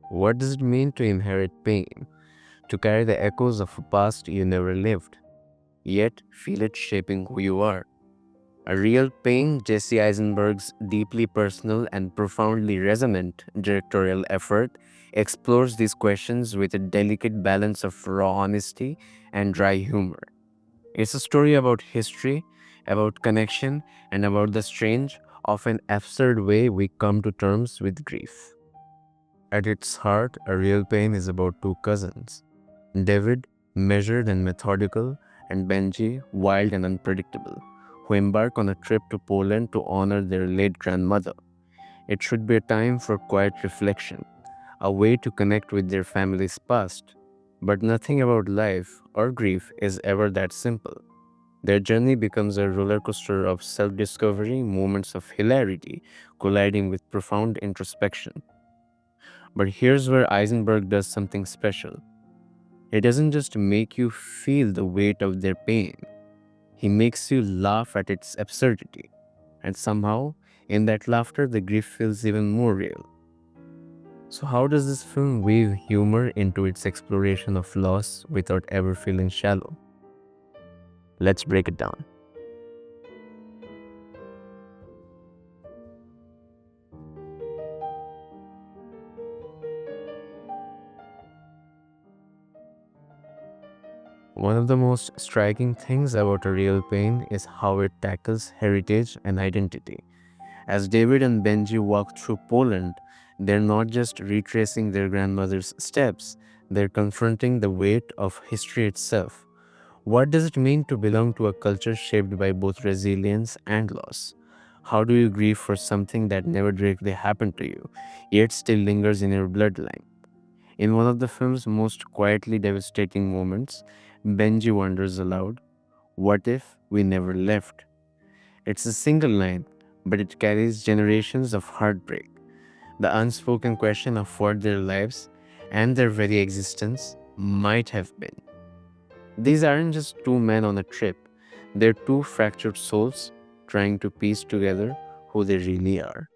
What does it mean to inherit pain? To carry the echoes of a past you never lived, yet feel it shaping who you are. A Real Pain, Jesse Eisenberg's deeply personal and profoundly resonant directorial effort, explores these questions with a delicate balance of raw honesty and dry humor. It's a story about history, about connection, and about the strange, often absurd way we come to terms with grief. At its heart, A Real Pain is about two cousins, David, measured and methodical, and Benji, wild and unpredictable, who embark on a trip to Poland to honor their late grandmother. It should be a time for quiet reflection, a way to connect with their family's past. But nothing about life or grief is ever that simple. Their journey becomes a roller coaster of self discovery, moments of hilarity colliding with profound introspection. But here's where Eisenberg does something special. He doesn't just make you feel the weight of their pain, he makes you laugh at its absurdity. And somehow, in that laughter, the grief feels even more real. So, how does this film weave humor into its exploration of loss without ever feeling shallow? Let's break it down. One of the most striking things about A Real Pain is how it tackles heritage and identity. As David and Benji walk through Poland, they're not just retracing their grandmother's steps, they're confronting the weight of history itself. What does it mean to belong to a culture shaped by both resilience and loss? How do you grieve for something that never directly happened to you, yet still lingers in your bloodline? In one of the film's most quietly devastating moments, Benji wonders aloud, "What if we never left?" It's a single line, but it carries generations of heartbreak, the unspoken question of what their lives and their very existence might have been. These aren't just two men on a trip, they're two fractured souls trying to piece together who they really are.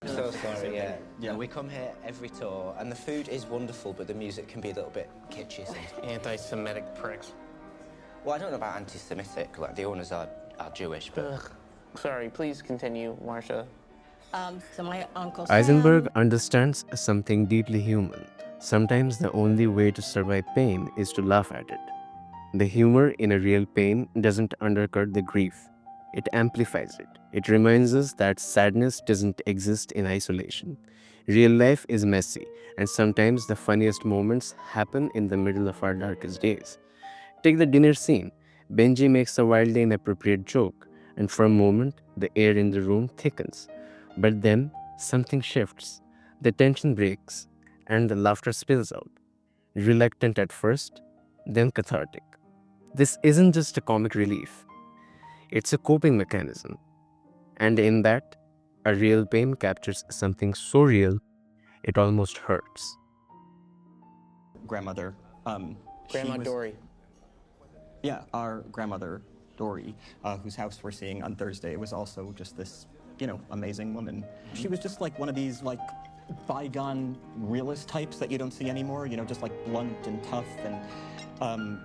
So sorry, yeah. We come here every tour, and the food is wonderful, but the music can be a little bit kitschy sometimes. Anti-Semitic pricks. Well, I don't know about anti-Semitic, like the owners are Jewish, but... Ugh. Sorry, please continue, Marsha. So my Uncle Eisenberg Sam. understands something deeply human. Sometimes the only way to survive pain is to laugh at it. The humor in A Real Pain doesn't undercut the grief, it amplifies it. It reminds us that sadness doesn't exist in isolation. Real life is messy, and sometimes the funniest moments happen in the middle of our darkest days. Take the dinner scene. Benji makes a wildly inappropriate joke, and for a moment, the air in the room thickens. But then, something shifts. The tension breaks, and the laughter spills out. Reluctant at first, then cathartic. This isn't just a comic relief, it's a coping mechanism. And in that, A Real Pain captures something so real, it almost hurts. Grandmother. Grandma Dory. Yeah, our grandmother, Dory, whose house we're seeing on Thursday, was also just this, amazing woman. She was just like one of these, like, bygone realist types that you don't see anymore, just like blunt and tough. And,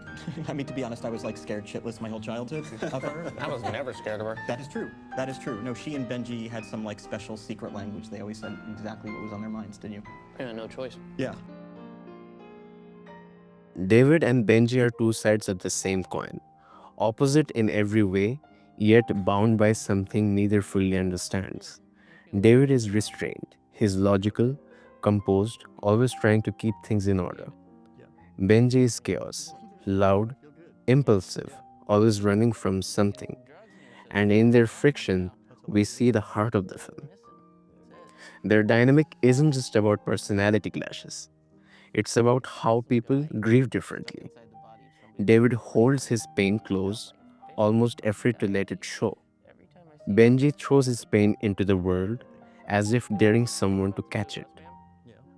I mean, to be honest, I was like scared shitless my whole childhood of her. I was never scared of her. That is true. That is true. No, she and Benji had some like special secret language. They always said exactly what was on their minds, didn't you? Yeah, no choice. Yeah. David and Benji are two sides of the same coin, opposite in every way, yet bound by something neither fully understands. David is restrained, he's logical, composed, always trying to keep things in order. Benji is chaos, loud, impulsive, always running from something. And in their friction, we see the heart of the film. Their dynamic isn't just about personality clashes, it's about how people grieve differently. David holds his pain close, almost afraid to let it show. Benji throws his pain into the world as if daring someone to catch it.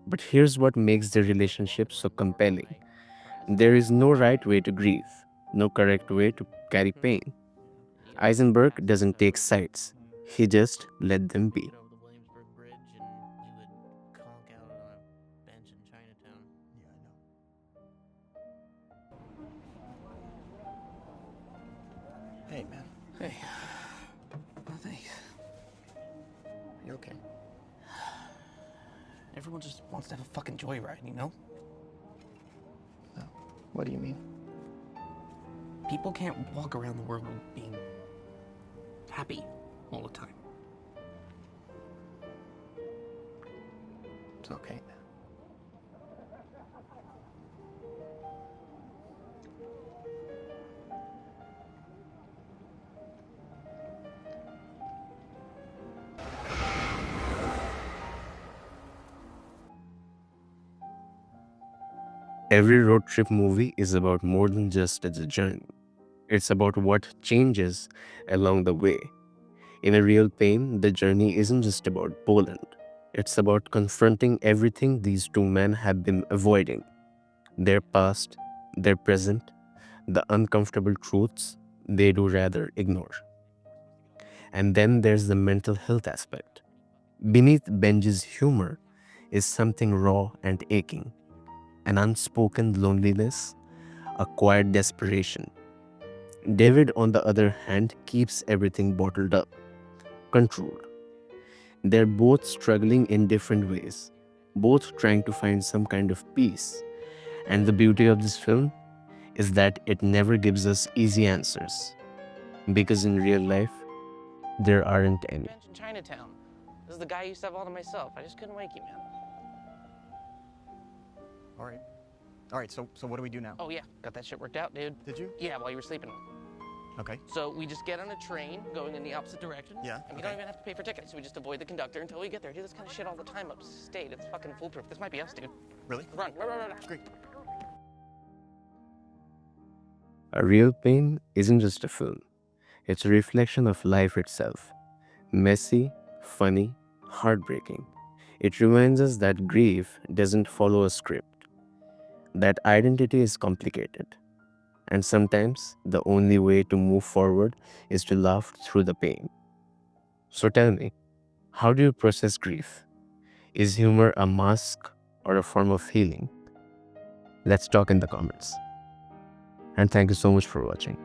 But here's what makes their relationship so compelling. There is no right way to grieve, no correct way to carry pain. Eisenberg doesn't take sides, he just let them be. Hey, man. Hey. Oh, thanks. You okay? Everyone just wants to have a fucking joyride, you know? No. What do you mean? People can't walk around the world being happy all the time. It's okay. Every road trip movie is about more than just its journey. It's about what changes along the way. In A Real Pain, the journey isn't just about Poland. It's about confronting everything these two men have been avoiding: their past, their present, the uncomfortable truths they do rather ignore. And then there's the mental health aspect. Beneath Benji's humor is something raw and aching: an unspoken loneliness, a quiet desperation. David, on the other hand, keeps everything bottled up, controlled. They're both struggling in different ways, both trying to find some kind of peace. And the beauty of this film is that it never gives us easy answers, because in real life, there aren't any. Bench in Chinatown. This is the guy I used to have all to myself. I just couldn't wake you, man. All right. All right, so what do we do now? Oh, yeah. Got that shit worked out, dude. Did you? Yeah, while you were sleeping. Okay. So we just get on a train going in the opposite direction. Yeah, And we don't even have to pay for tickets. We just avoid the conductor until we get there. Do this kind of shit all the time upstate. It's fucking foolproof. This might be us, dude. Really? Run, run, run, run. Great. A Real Pain isn't just a film, it's a reflection of life itself. Messy, funny, heartbreaking. It reminds us that grief doesn't follow a script, that identity is complicated, and sometimes the only way to move forward is to laugh through the pain. So tell me, how do you process grief? Is humor a mask or a form of healing? Let's talk in the comments. And thank you so much for watching.